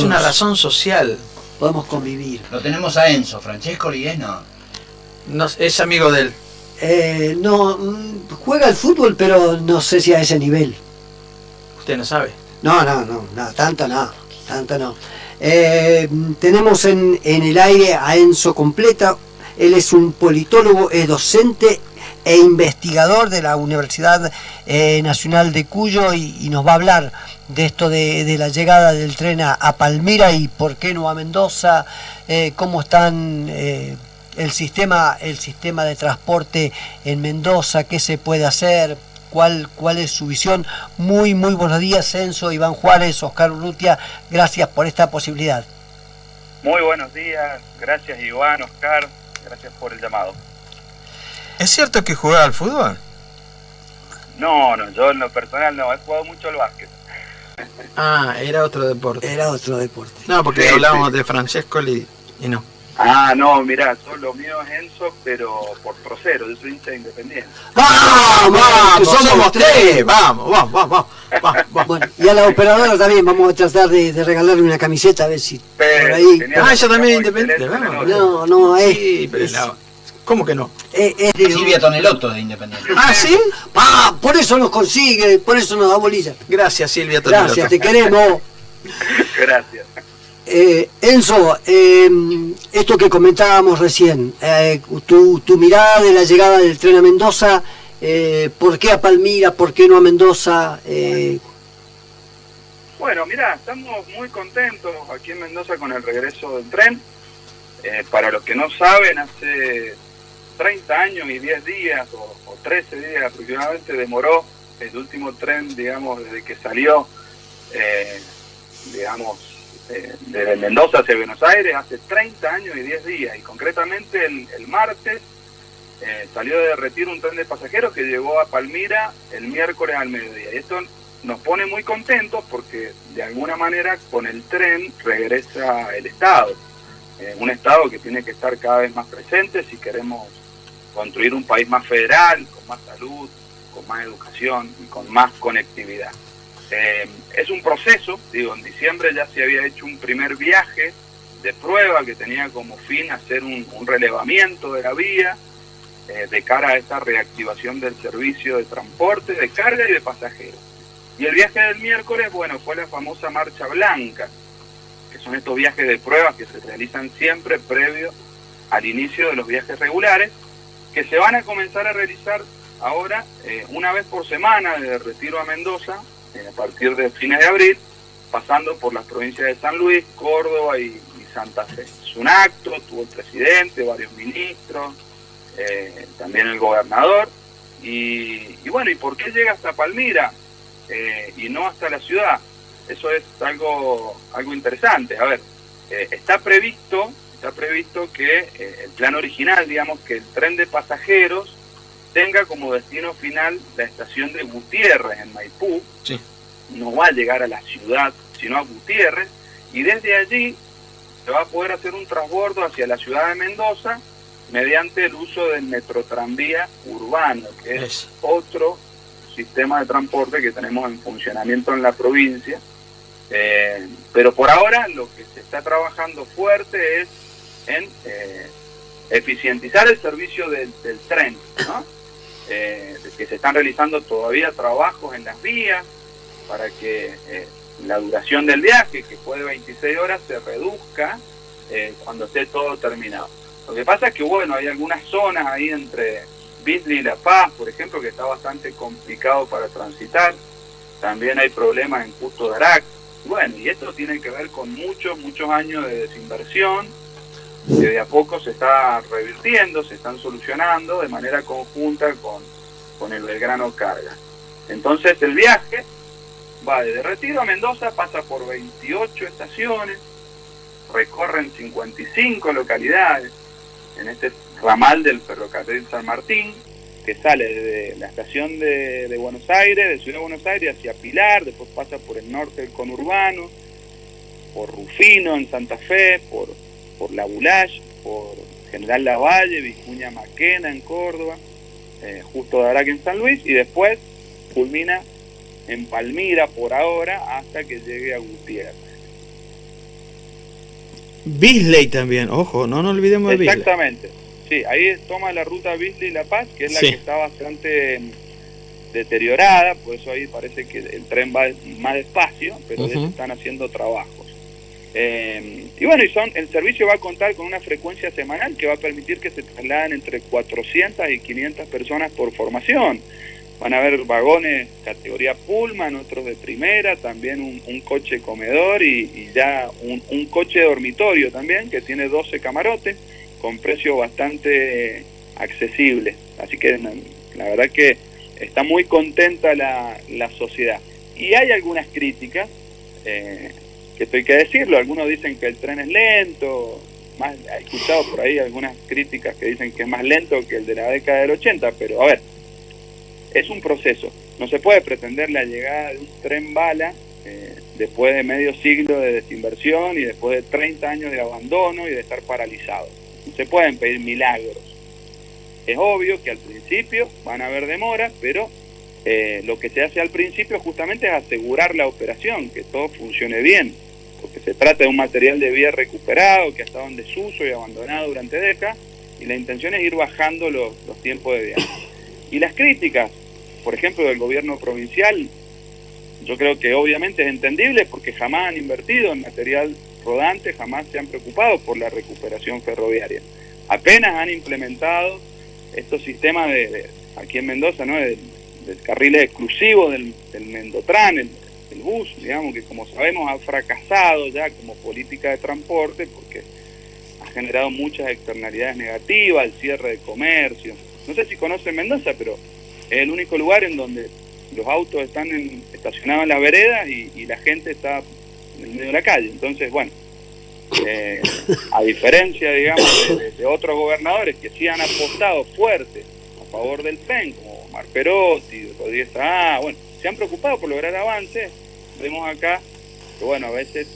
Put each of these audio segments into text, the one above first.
Es una razón social. Podemos convivir. Lo tenemos a Enzo, Francesco Lies no. No, es amigo de él. No, juega al fútbol, pero no sé si a ese nivel. Usted no sabe. No, tanto no. Tenemos en el aire a Enzo Completa. Él es un politólogo, es docente e investigador de la Universidad Nacional de Cuyo y nos va a hablar de esto de la llegada del tren a Palmira y por qué no a Mendoza, cómo están el sistema de transporte en Mendoza, qué se puede hacer, cuál es su visión. Muy buenos días, Enzo, Iván Juárez, Oscar Urrutia, gracias por esta posibilidad. Muy buenos días, gracias Iván, Oscar, gracias por el llamado. ¿Es cierto que jugaba al fútbol? No, yo en lo personal no, he jugado mucho al básquet. Ah, era otro deporte. No, porque hablábamos de Francesco y no. Ah, no, mirá, lo mío es Enzo, pero por trocero, yo soy hincha de Independiente. ¡Vamos! ¡Somos tres! ¡Vamos! Bueno, y a la operadora también vamos a tratar de regalarle una camiseta, a ver si por ahí... Ella también es Independiente, ¿no? No, sí, pero ¿cómo que no? Silvia Tonelotto de Independiente. ¿Ah, sí? Por eso nos consigue, por eso nos da bolilla. Gracias, Silvia Tonelotto. Gracias, te queremos. Gracias. Enzo, esto que comentábamos recién, tu mirada de la llegada del tren a Mendoza, ¿por qué a Palmira, por qué no a Mendoza? Bueno, mirá, estamos muy contentos aquí en Mendoza con el regreso del tren. Para los que no saben, hace 30 años y 10 días o 13 días aproximadamente demoró el último tren, digamos, desde que salió, desde Mendoza hacia Buenos Aires, hace 30 años y 10 días, y concretamente el martes salió de Retiro un tren de pasajeros que llegó a Palmira el miércoles al mediodía, y esto nos pone muy contentos porque de alguna manera con el tren regresa el Estado, un Estado que tiene que estar cada vez más presente si queremos construir un país más federal, con más salud, con más educación y con más conectividad. Es un proceso, en diciembre ya se había hecho un primer viaje de prueba que tenía como fin hacer un relevamiento de la vía de cara a esta reactivación del servicio de transporte, de carga y de pasajeros. Y el viaje del miércoles, fue la famosa Marcha Blanca, que son estos viajes de prueba que se realizan siempre previo al inicio de los viajes regulares, que se van a comenzar a realizar ahora una vez por semana desde Retiro a Mendoza, a partir de fines de abril, pasando por las provincias de San Luis, Córdoba y Santa Fe. Es un acto, tuvo el presidente, varios ministros, también el gobernador, y ¿por qué llega hasta Palmira y no hasta la ciudad? Eso es algo interesante. A ver, está previsto que el plan original, que el tren de pasajeros tenga como destino final la estación de Gutiérrez en Maipú. Sí. No va a llegar a la ciudad, sino a Gutiérrez, y desde allí se va a poder hacer un transbordo hacia la ciudad de Mendoza mediante el uso del metrotranvía urbano, que es otro sistema de transporte que tenemos en funcionamiento en la provincia. Pero por ahora lo que se está trabajando fuerte es en eficientizar el servicio del tren, ¿no? Que se están realizando todavía trabajos en las vías para que la duración del viaje, que fue de 26 horas, se reduzca cuando esté todo terminado. Lo que pasa es que, hay algunas zonas ahí entre Beasley y La Paz, por ejemplo, que está bastante complicado para transitar. También hay problemas en Justo de Arac. Y esto tiene que ver con muchos años de desinversión, que de a poco se está revirtiendo, se están solucionando de manera conjunta con el Belgrano Carga. Entonces el viaje va desde Retiro a Mendoza, pasa por 28 estaciones, recorren 55 localidades en este ramal del ferrocarril San Martín, que sale desde la estación de Buenos Aires, de Ciudad de Buenos Aires hacia Pilar, después pasa por el norte del conurbano, por Rufino en Santa Fe, por La Boulaye, por General Lavalle, Vicuña Maquena en Córdoba, Justo de Arac en San Luis, y después culmina en Palmira por ahora hasta que llegue a Gutiérrez. Beasley también, ojo, no nos olvidemos de Beasley. Exactamente, sí, ahí toma la ruta Beasley-La Paz, que es la Sí. que está bastante deteriorada, por eso ahí parece que el tren va más despacio, pero de hecho están haciendo trabajos. Y bueno, el servicio va a contar con una frecuencia semanal que va a permitir que se trasladen entre 400 y 500 personas por formación. Van a haber vagones categoría Pullman, otros de primera, también un coche comedor y ya un coche dormitorio también, que tiene 12 camarotes, con precio bastante accesible. Así que la verdad que está muy contenta la sociedad. Y hay algunas críticas, que esto hay que decirlo, algunos dicen que el tren es lento, he escuchado por ahí algunas críticas que dicen que es más lento que el de la década del 80, pero a ver, es un proceso. No se puede pretender la llegada de un tren bala después de medio siglo de desinversión y después de 30 años de abandono y de estar paralizado. No se pueden pedir milagros. Es obvio que al principio van a haber demoras, pero lo que se hace al principio justamente es asegurar la operación, que todo funcione bien, porque se trata de un material de vía recuperado que ha estado en desuso y abandonado durante décadas, y la intención es ir bajando los tiempos de viaje. Y las críticas, por ejemplo, del gobierno provincial, yo creo que obviamente es entendible porque jamás han invertido en material rodante, jamás se han preocupado por la recuperación ferroviaria. Apenas han implementado estos sistemas aquí en Mendoza, ¿no? del carril exclusivo del Mendotran, el bus, digamos, que como sabemos ha fracasado ya como política de transporte porque ha generado muchas externalidades negativas, el cierre de comercio. No sé si conocen Mendoza, pero es el único lugar en donde los autos están estacionados en las veredas y la gente está en el medio de la calle. Entonces, bueno, a diferencia, digamos, de otros gobernadores que sí han apostado fuerte a favor del tren, como Omar Perotti, Rodríguez Saá, bueno, se han preocupado por lograr avances. Vemos acá que, bueno, a veces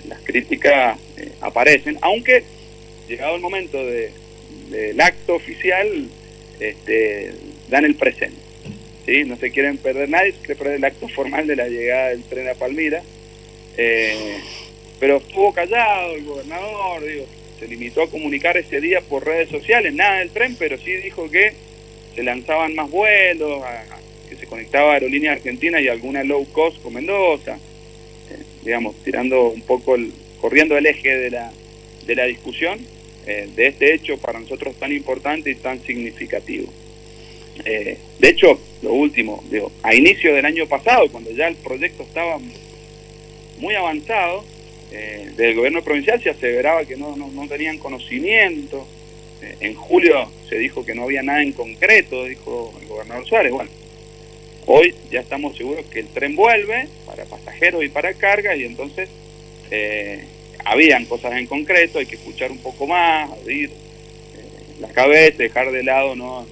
las críticas aparecen, aunque llegado el momento del acto oficial, dan el presente, ¿sí? No se quieren perder nadie, se quiere perder el acto formal de la llegada del tren a Palmira, pero estuvo callado el gobernador, se limitó a comunicar ese día por redes sociales, nada del tren, pero sí dijo que se lanzaban más vuelos, que se conectaba a Aerolíneas Argentinas y alguna low cost con Mendoza, digamos, tirando un poco, corriendo el eje de la discusión, de este hecho para nosotros tan importante y tan significativo. De hecho, lo último, a inicio del año pasado, cuando ya el proyecto estaba muy avanzado, del gobierno provincial se aseveraba que no tenían conocimiento. En julio se dijo que no había nada en concreto, dijo el gobernador Suárez. Bueno, hoy ya estamos seguros que el tren vuelve para pasajeros y para carga, y entonces habían cosas en concreto, hay que escuchar un poco más, abrir la cabeza, dejar de lado, ¿no?,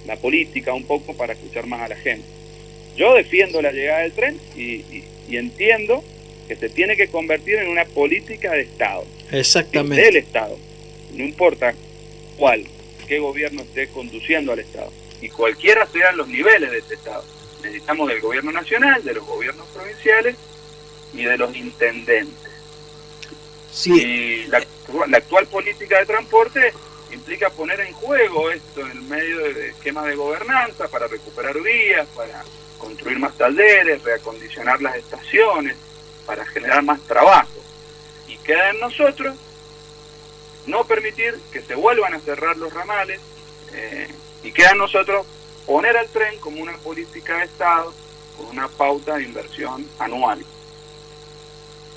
la política un poco para escuchar más a la gente. Yo defiendo la llegada del tren y entiendo que se tiene que convertir en una política de Estado. Exactamente. Del Estado. No importa qué gobierno esté conduciendo al Estado. Y cualquiera sean los niveles de este Estado. Necesitamos del gobierno nacional, de los gobiernos provinciales y de los intendentes. Sí. Y la actual política de transporte implica poner en juego esto en el medio de esquemas de gobernanza para recuperar vías, para construir más talleres, reacondicionar las estaciones, para generar más trabajo. Y queda en nosotros no permitir que se vuelvan a cerrar los ramales, y queda en nosotros poner al tren como una política de Estado con una pauta de inversión anual.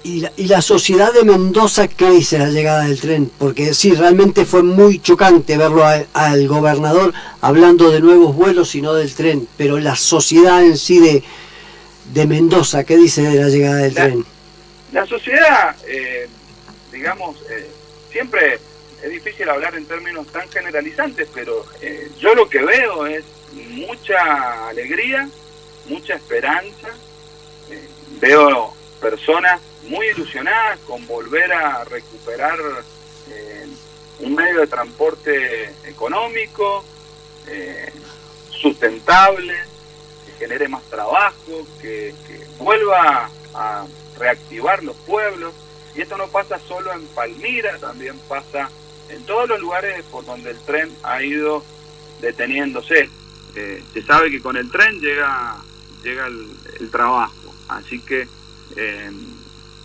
¿Y la sociedad de Mendoza qué dice la llegada del tren? Porque sí, realmente fue muy chocante verlo al gobernador hablando de nuevos vuelos y no del tren, pero la sociedad en sí de Mendoza, ¿qué dice de la llegada del tren? La sociedad, digamos, siempre es difícil hablar en términos tan generalizantes, pero yo lo que veo es mucha alegría, mucha esperanza. Veo personas muy ilusionadas con volver a recuperar un medio de transporte económico, sustentable, que genere más trabajo, que vuelva a reactivar los pueblos. Y esto no pasa solo en Palmira, también pasa en todos los lugares por donde el tren ha ido deteniéndose. Se sabe que con el tren llega el trabajo, así que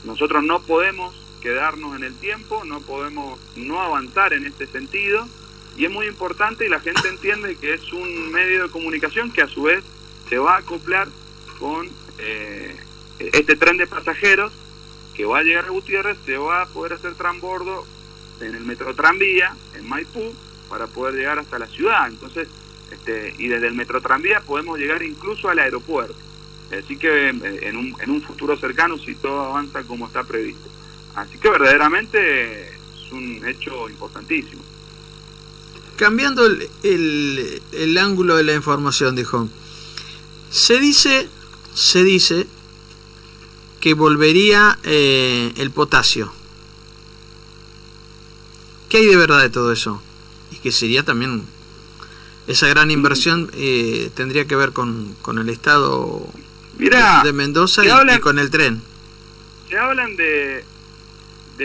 nosotros no podemos quedarnos en el tiempo, no podemos no avanzar en este sentido, y es muy importante, y la gente entiende que es un medio de comunicación que a su vez se va a acoplar con este tren de pasajeros que va a llegar a Gutiérrez, se va a poder hacer transbordo en el metro tranvía en Maipú para poder llegar hasta la ciudad. Entonces, y desde el metro tranvía podemos llegar incluso al aeropuerto. Así que en un futuro cercano, si todo avanza como está previsto. Así que verdaderamente es un hecho importantísimo. Cambiando el ángulo de la información, dijo, se dice que volvería el potasio. ¿Qué hay de verdad de todo eso? Y que sería también esa gran inversión, tendría que ver con el estado de Mendoza y con el tren. Se hablan de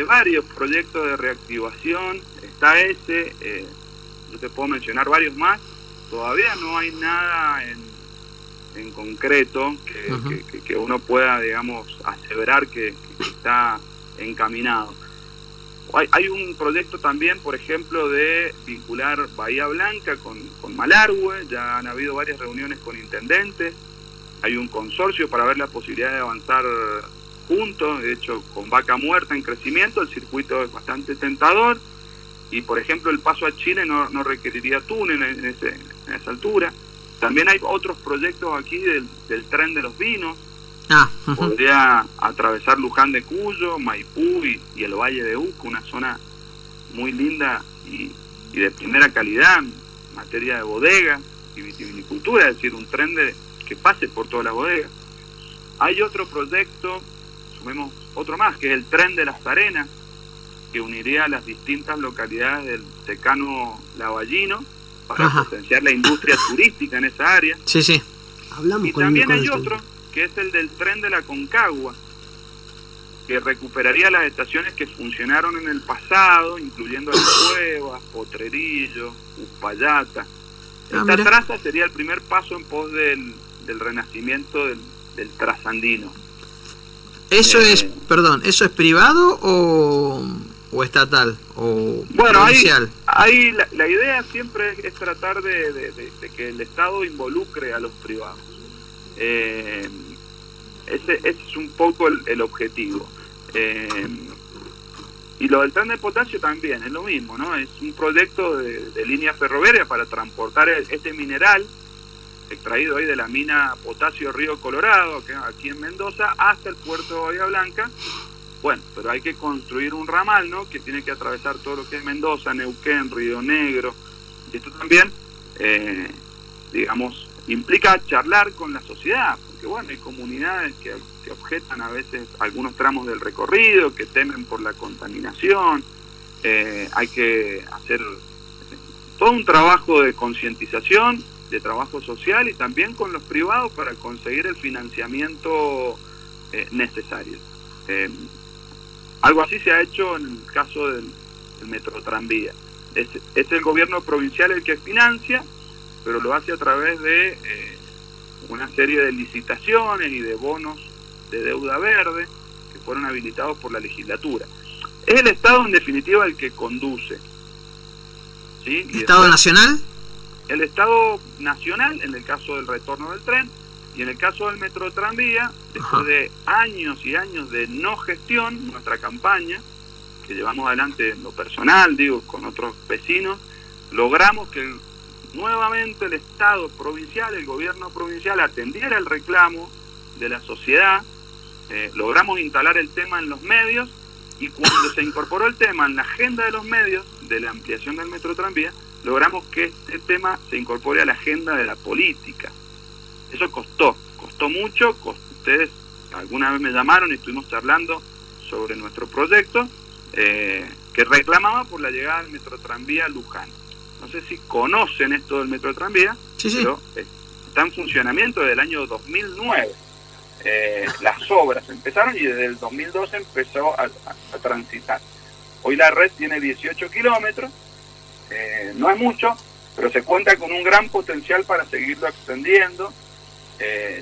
varios proyectos de reactivación. Está ese, yo te puedo mencionar varios más. Todavía no hay nada en concreto que uno pueda, digamos, aseverar que está encaminado. Hay un proyecto también, por ejemplo, de vincular Bahía Blanca con Malargüe. Ya han habido varias reuniones con intendentes. Hay un consorcio para ver la posibilidad de avanzar juntos. De hecho, con Vaca Muerta en crecimiento, el circuito es bastante tentador. Y, por ejemplo, el paso a Chile no requeriría túnel en esa altura. También hay otros proyectos aquí del tren de los vinos. Podría atravesar Luján de Cuyo, Maipú y el Valle de Uco, una zona muy linda y de primera calidad en materia de bodegas y vitivinicultura, es decir, un tren que pase por todas las bodegas. Hay otro proyecto, sumemos otro más, que es el tren de las Arenas, que uniría las distintas localidades del Secano Lavallino para potenciar la industria turística en esa área. Sí, sí. Hablamos y con también hay otro, que es el del tren de la Concagua, que recuperaría las estaciones que funcionaron en el pasado, incluyendo Las Cuevas, Potrerillo, Uspallata. Esta traza sería el primer paso en pos del renacimiento del trasandino. ¿Eso ¿eso es privado o estatal o provincial? Ahí la idea siempre es tratar de que el Estado involucre a los privados. Ese es un poco el objetivo. Y lo del tren de potasio también es lo mismo, ¿no? Es un proyecto de línea ferroviaria para transportar este mineral extraído ahí de la mina Potasio Río Colorado, que aquí en Mendoza, hasta el puerto de Bahía Blanca. Bueno, pero hay que construir un ramal, ¿no?, que tiene que atravesar todo lo que es Mendoza, Neuquén, Río Negro. Y esto también, digamos, implica charlar con la sociedad, porque bueno, hay comunidades que objetan a veces algunos tramos del recorrido, que temen por la contaminación. Hay que hacer todo un trabajo de concientización, de trabajo social y también con los privados para conseguir el financiamiento necesario. Algo así se ha hecho en el caso del metro tranvía. Es el gobierno provincial el que financia, pero lo hace a través de una serie de licitaciones y de bonos de deuda verde que fueron habilitados por la legislatura. Es el Estado en definitiva el que conduce, ¿sí? ¿Estado nacional? El Estado nacional en el caso del retorno del tren, y en el caso del metro tranvía, después de años y años de no gestión, nuestra campaña que llevamos adelante en lo personal, digo, con otros vecinos, logramos que nuevamente el Estado provincial, el gobierno provincial, atendiera el reclamo de la sociedad. Logramos instalar el tema en los medios, y cuando se incorporó el tema en la agenda de los medios de la ampliación del metro tranvía, logramos que este tema se incorpore a la agenda de la política. Eso costó mucho. Ustedes alguna vez me llamaron y estuvimos charlando sobre nuestro proyecto, que reclamaba por la llegada del metro tranvía a Luján. No sé si conocen esto del metro tranvía, sí. Pero está en funcionamiento desde el año 2009. las obras empezaron y desde el 2012 empezó a transitar. Hoy la red tiene 18 kilómetros, no es mucho, pero se cuenta con un gran potencial para seguirlo extendiendo,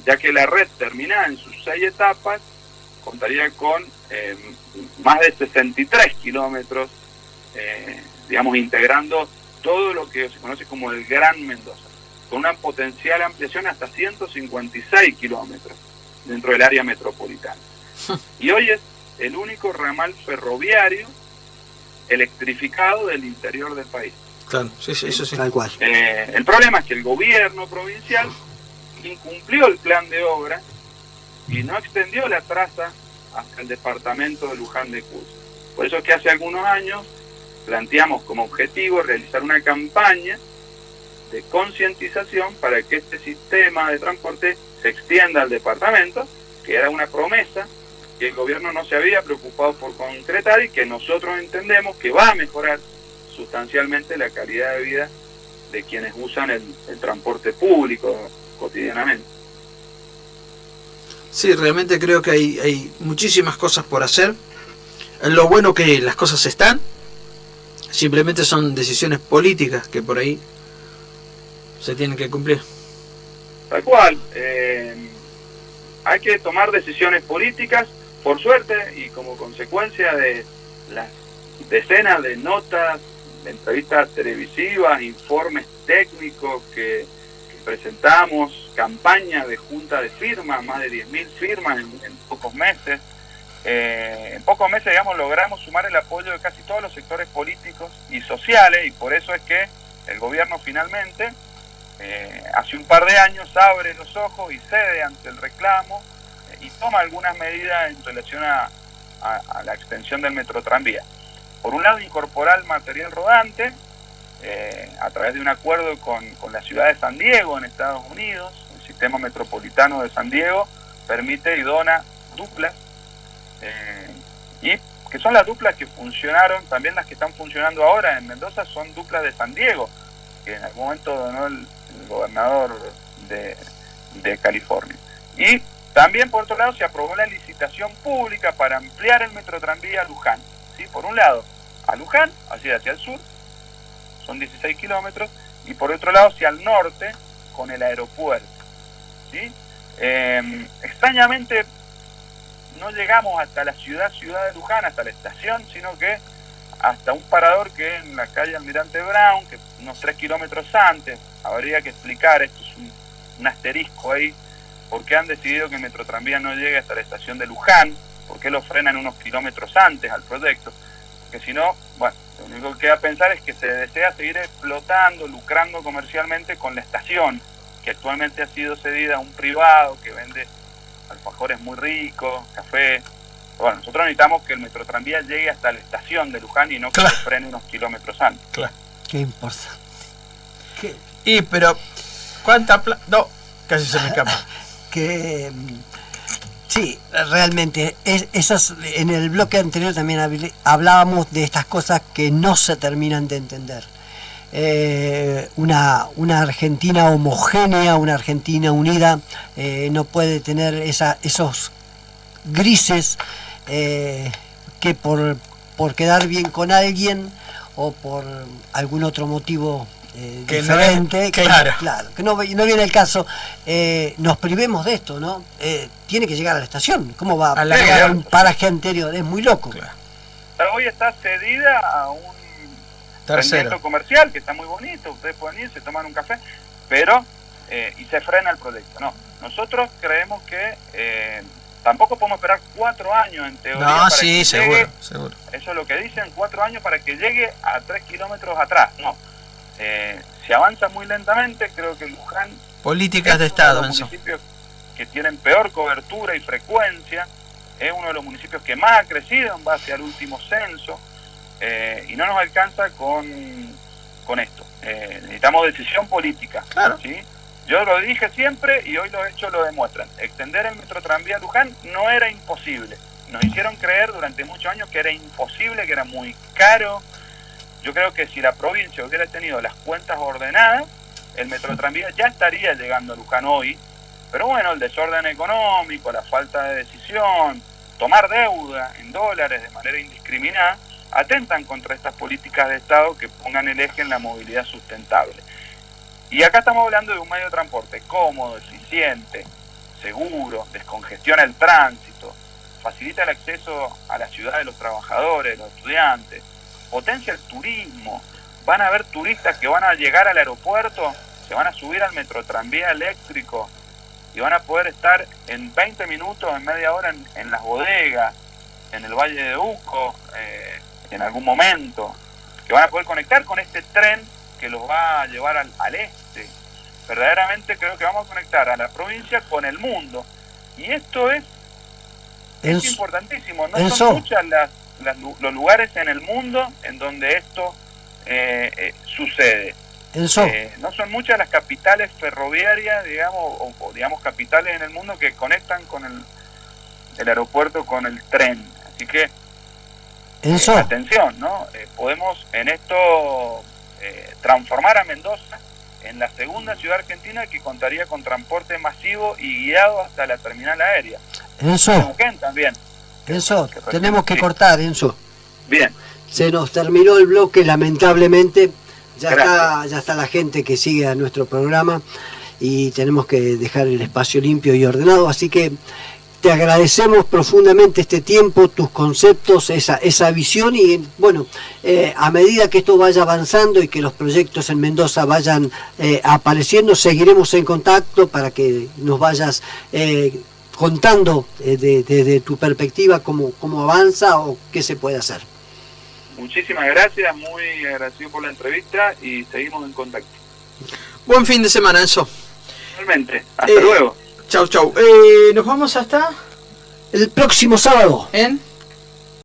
ya que la red terminada en sus 6 etapas contaría con más de 63 kilómetros, digamos, integrando todo lo que se conoce como el Gran Mendoza, con una potencial ampliación hasta 156 kilómetros dentro del área metropolitana. Y hoy es el único ramal ferroviario electrificado del interior del país. Claro, sí, eso sí. Tal cual. El problema es que el gobierno provincial incumplió el plan de obra y no extendió la traza hasta el departamento de Luján de Cuyo. Por eso es que hace algunos años planteamos como objetivo realizar una campaña de concientización para que este sistema de transporte se extienda al departamento, que era una promesa que el gobierno no se había preocupado por concretar y que nosotros entendemos que va a mejorar sustancialmente la calidad de vida de quienes usan el transporte público cotidianamente. Sí, realmente creo que hay muchísimas cosas por hacer. Lo bueno que las cosas están, simplemente son decisiones políticas que por ahí se tienen que cumplir. Tal cual. Hay que tomar decisiones políticas, por suerte, y como consecuencia de las decenas de notas, de entrevistas televisivas, informes técnicos que presentamos, campañas de junta de firmas, más de 10.000 firmas en pocos meses. En pocos meses, digamos, logramos sumar el apoyo de casi todos los sectores políticos y sociales, y por eso es que el gobierno finalmente, hace un par de años, abre los ojos y cede ante el reclamo y toma algunas medidas en relación a la extensión del metrotranvía. Por un lado, incorporar material rodante a través de un acuerdo con la ciudad de San Diego en Estados Unidos. El sistema metropolitano de San Diego permite y dona duplas, y que son las duplas que funcionaron, también las que están funcionando ahora en Mendoza son duplas de San Diego, que en algún momento donó el gobernador de California. Y también, por otro lado, se aprobó la licitación pública para ampliar el metrotranvía a Luján. ¿Sí? Por un lado, a Luján, hacia el sur, son 16 kilómetros, y por otro lado, hacia el norte, con el aeropuerto. ¿Sí? Extrañamente, no llegamos hasta la ciudad de Luján, hasta la estación, sino que hasta un parador que es en la calle Almirante Brown, que unos 3 kilómetros antes. Habría que explicar, esto es un asterisco ahí, por qué han decidido que el metrotranvía no llegue hasta la estación de Luján, por qué lo frenan unos kilómetros antes al proyecto, porque si no, bueno, lo único que queda pensar es que se desea seguir explotando, lucrando comercialmente con la estación, que actualmente ha sido cedida a un privado que vende alfajores muy ricos, café. Bueno, nosotros necesitamos que el metrotranvía llegue hasta la estación de Luján y no que se frene unos kilómetros antes. Claro. ¿Qué importa? ¿Qué? Y pero, ¿cuánta plata? No, casi se me escapa. Que sí, realmente, en el bloque anterior también hablábamos de estas cosas que no se terminan de entender. Una Argentina homogénea, una Argentina unida, no puede tener esos grises que por quedar bien con alguien o por algún otro motivo que diferente, no es, claro, que no viene el caso, nos privemos de esto, ¿no? Tiene que llegar a la estación. ¿Cómo va a llegar a un paraje anterior? Es muy loco. Claro. Pero hoy está cedida a un centro comercial que está muy bonito, ustedes pueden ir, se toman un café, pero y se frena el proyecto. No, nosotros creemos que tampoco podemos esperar 4 años en teoría. No, para sí, que seguro, llegue, seguro. Eso es lo que dicen, 4 años para que llegue a 3 kilómetros atrás. No, se avanza muy lentamente. Creo que Luján políticas de es Estado, uno de los municipios que tienen peor cobertura y frecuencia, es uno de los municipios que más ha crecido en base al último censo, y no nos alcanza con esto. Necesitamos decisión política. Claro. ¿Sí? Yo lo dije siempre y hoy los hechos lo demuestran. Extender el metrotranvía a Luján no era imposible. Nos hicieron creer durante muchos años que era imposible, que era muy caro. Yo creo que si la provincia hubiera tenido las cuentas ordenadas, el metrotranvía ya estaría llegando a Luján hoy, Pero bueno, el desorden económico, la falta de decisión, tomar deuda en dólares de manera indiscriminada, atentan contra estas políticas de Estado que pongan el eje en la movilidad sustentable. Y acá estamos hablando de un medio de transporte cómodo, eficiente, seguro, descongestiona el tránsito, facilita el acceso a la ciudad de los trabajadores, de los estudiantes, potencia el turismo. Van a haber turistas que van a llegar al aeropuerto, se van a subir al metrotranvía eléctrico y van a poder estar en 20 minutos, en media hora en las bodegas, en el Valle de Uco, en algún momento, que van a poder conectar con este tren que los va a llevar al este. Verdaderamente creo que vamos a conectar a la provincia con el mundo. Y esto es importantísimo. No son muchas los lugares en el mundo en donde esto sucede. No son muchas las capitales ferroviarias, digamos, o digamos capitales en el mundo que conectan con el aeropuerto con el tren. Así que atención, ¿no? Podemos en esto transformar a Mendoza en la segunda ciudad argentina que contaría con transporte masivo y guiado hasta la terminal aérea. Enzo, también. Enzo, tenemos que cortar, Enzo. Bien. Se nos terminó el bloque, lamentablemente. Ya está la gente que sigue a nuestro programa y tenemos que dejar el espacio limpio y ordenado, así que te agradecemos profundamente este tiempo, tus conceptos, esa visión y bueno, a medida que esto vaya avanzando y que los proyectos en Mendoza vayan apareciendo, seguiremos en contacto para que nos vayas contando desde tu perspectiva cómo avanza o qué se puede hacer. Muchísimas gracias, muy agradecido por la entrevista y seguimos en contacto. Buen fin de semana, Enzo. Realmente, hasta luego. Chau. Nos vamos hasta el próximo sábado. ¿En?